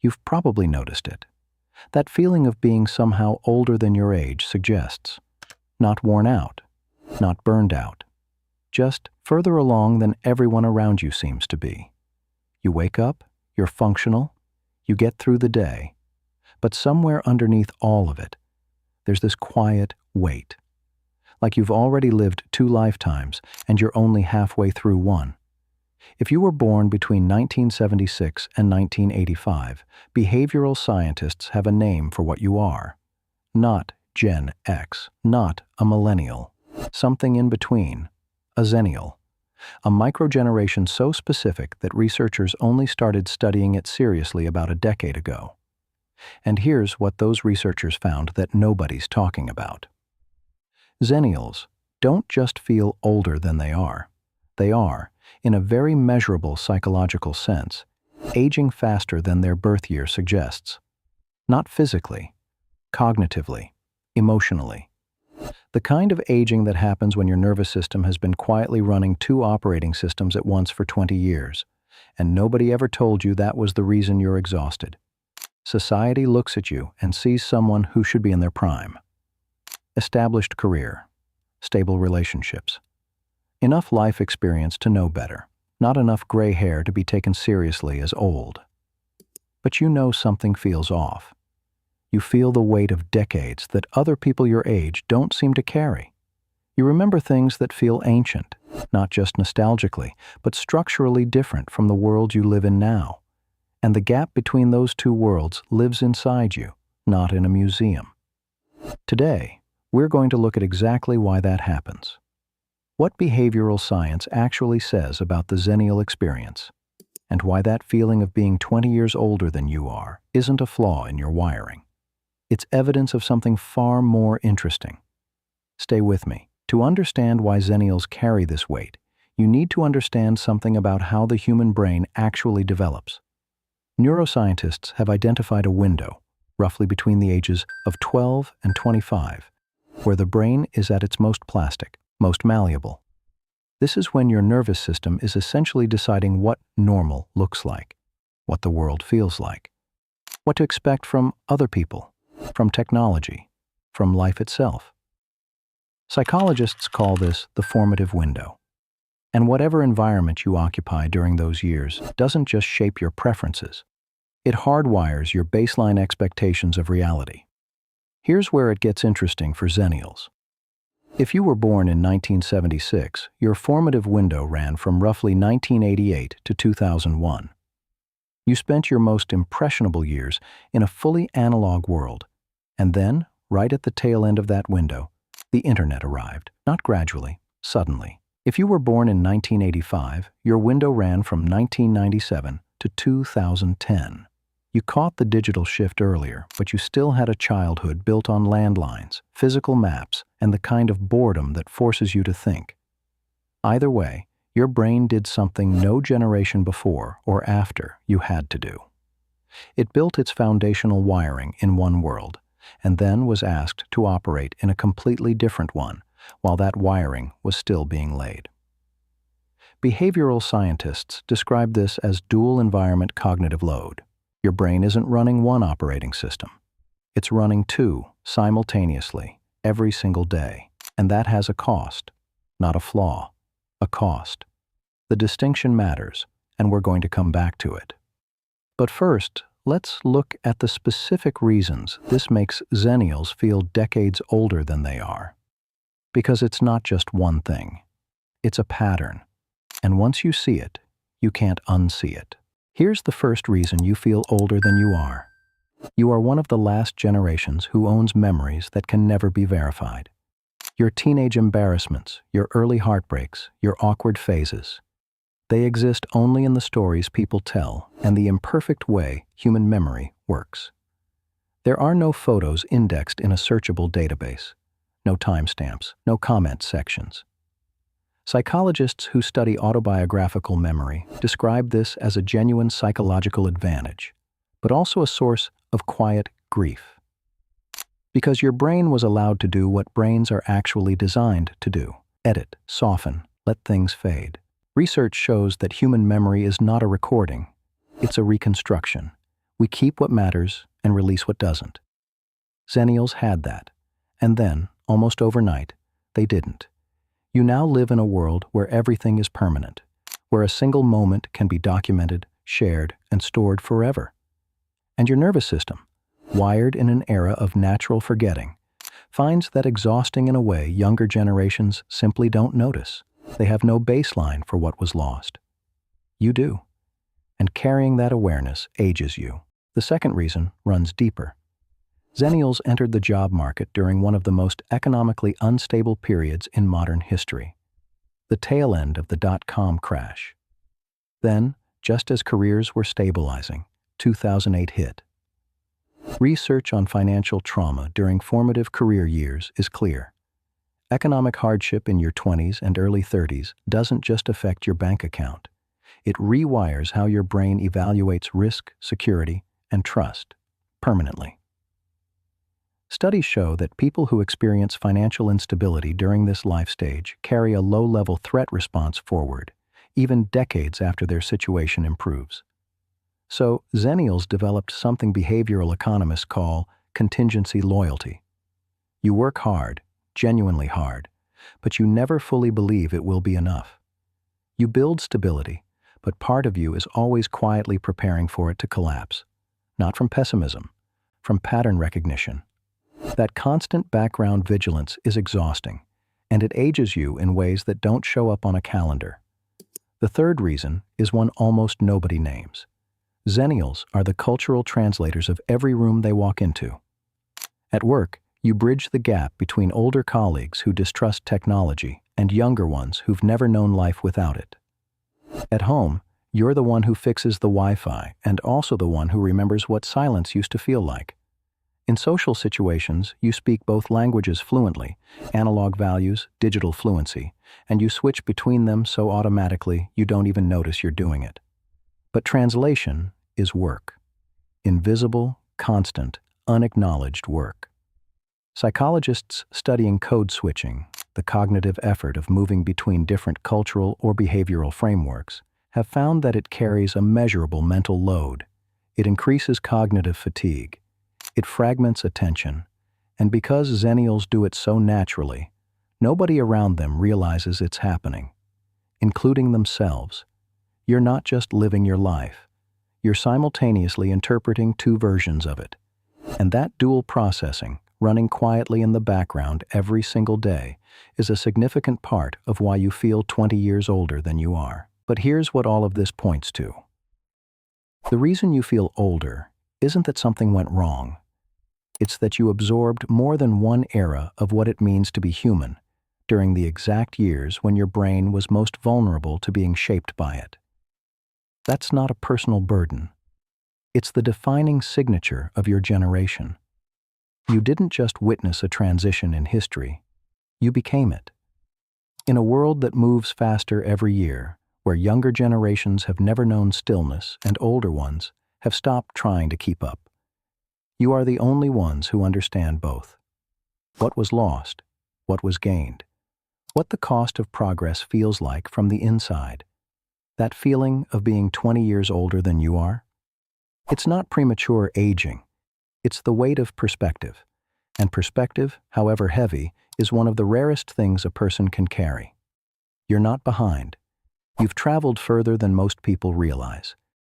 You've probably noticed it. That feeling of being somehow older than your age suggests not worn out, not burned out, just further along than everyone around you seems to be. You wake up, you're functional, you get through the day, but somewhere underneath all of it, there's this quiet weight, like you've already lived 2 lifetimes and you're only halfway through one. If you were born between 1976 and 1985, behavioral scientists have a name for what you are. Not Gen X, not a millennial, something in between, a Xennial, a microgeneration so specific that researchers only started studying it seriously about a decade ago. And here's what those researchers found that nobody's talking about. Xennials don't just feel older than they are. They are, in a very measurable psychological sense, aging faster than their birth year suggests. Not physically, cognitively, emotionally. The kind of aging that happens when your nervous system has been quietly running 2 operating systems at once for 20 years, and nobody ever told you that was the reason you're exhausted. Society looks at you and sees someone who should be in their prime. Established career, stable relationships, enough life experience to know better, not enough gray hair to be taken seriously as old. But you know something feels off. You feel the weight of decades that other people your age don't seem to carry. You remember things that feel ancient, not just nostalgically, but structurally different from the world you live in now. And the gap between those 2 worlds lives inside you, not in a museum. Today, we're going to look at exactly why that happens. What behavioral science actually says about the Xennial experience, and why that feeling of being 20 years older than you are isn't a flaw in your wiring. It's evidence of something far more interesting. Stay with me. To understand why Xennials carry this weight, you need to understand something about how the human brain actually develops. Neuroscientists have identified a window, roughly between the ages of 12 and 25, where the brain is at its most plastic, most malleable. This is when your nervous system is essentially deciding what normal looks like, what the world feels like, what to expect from other people, from technology, from life itself. Psychologists call this the formative window. And whatever environment you occupy during those years doesn't just shape your preferences. It hardwires your baseline expectations of reality. Here's where it gets interesting for Xennials. If you were born in 1976, your formative window ran from roughly 1988 to 2001. You spent your most impressionable years in a fully analog world, and then, right at the tail end of that window, the internet arrived, not gradually, suddenly. If you were born in 1985, your window ran from 1997 to 2010. You caught the digital shift earlier, but you still had a childhood built on landlines, physical maps, and the kind of boredom that forces you to think. Either way, your brain did something no generation before or after you had to do. It built its foundational wiring in one world, and then was asked to operate in a completely different one, while that wiring was still being laid. Behavioral scientists describe this as dual environment cognitive load. Your brain isn't running one operating system. It's running 2 simultaneously every single day, and that has a cost, not a flaw, a cost. The distinction matters, and we're going to come back to it. But first, let's look at the specific reasons this makes Xennials feel decades older than they are. Because it's not just one thing. It's a pattern. And once you see it, you can't unsee it. Here's the first reason you feel older than you are. You are one of the last generations who owns memories that can never be verified. Your teenage embarrassments, your early heartbreaks, your awkward phases. They exist only in the stories people tell and the imperfect way human memory works. There are no photos indexed in a searchable database, no timestamps, no comment sections. Psychologists who study autobiographical memory describe this as a genuine psychological advantage, but also a source of quiet grief. Because your brain was allowed to do what brains are actually designed to do: edit, soften, let things fade. Research shows that human memory is not a recording, it's a reconstruction. We keep what matters and release what doesn't. Xennials had that. And then, almost overnight, they didn't. You now live in a world where everything is permanent, where a single moment can be documented, shared, and stored forever. And your nervous system, wired in an era of natural forgetting, finds that exhausting in a way younger generations simply don't notice. They have no baseline for what was lost. You do. And carrying that awareness ages you. The second reason runs deeper. Xennials entered the job market during one of the most economically unstable periods in modern history, the tail end of the dot-com crash. Then, just as careers were stabilizing, 2008 hit. Research on financial trauma during formative career years is clear. Economic hardship in your 20s and early 30s doesn't just affect your bank account. It rewires how your brain evaluates risk, security, and trust, permanently. Studies show that people who experience financial instability during this life stage carry a low-level threat response forward, even decades after their situation improves. So, Xennials developed something behavioral economists call contingency loyalty. You work hard, genuinely hard, but you never fully believe it will be enough. You build stability, but part of you is always quietly preparing for it to collapse. Not from pessimism, from pattern recognition. That constant background vigilance is exhausting, and it ages you in ways that don't show up on a calendar. The third reason is one almost nobody names. Xennials are the cultural translators of every room they walk into. At work, you bridge the gap between older colleagues who distrust technology and younger ones who've never known life without it. At home, you're the one who fixes the Wi-Fi and also the one who remembers what silence used to feel like. In social situations, you speak both languages fluently, analog values, digital fluency, and you switch between them so automatically you don't even notice you're doing it. But translation is work. Invisible, constant, unacknowledged work. Psychologists studying code switching, the cognitive effort of moving between different cultural or behavioral frameworks, have found that it carries a measurable mental load. It increases cognitive fatigue. It fragments attention, and because Xennials do it so naturally, nobody around them realizes it's happening, including themselves. You're not just living your life, you're simultaneously interpreting two versions of it. And that dual processing, running quietly in the background every single day, is a significant part of why you feel 20 years older than you are. But here's what all of this points to. The reason you feel older isn't that something went wrong. It's that you absorbed more than one era of what it means to be human during the exact years when your brain was most vulnerable to being shaped by it. That's not a personal burden. It's the defining signature of your generation. You didn't just witness a transition in history, you became it. In a world that moves faster every year, where younger generations have never known stillness and older ones have stopped trying to keep up, you are the only ones who understand both. What was lost, what was gained, what the cost of progress feels like from the inside. That feeling of being 20 years older than you are? It's not premature aging. It's the weight of perspective. And perspective, however heavy, is one of the rarest things a person can carry. You're not behind. You've traveled further than most people realize.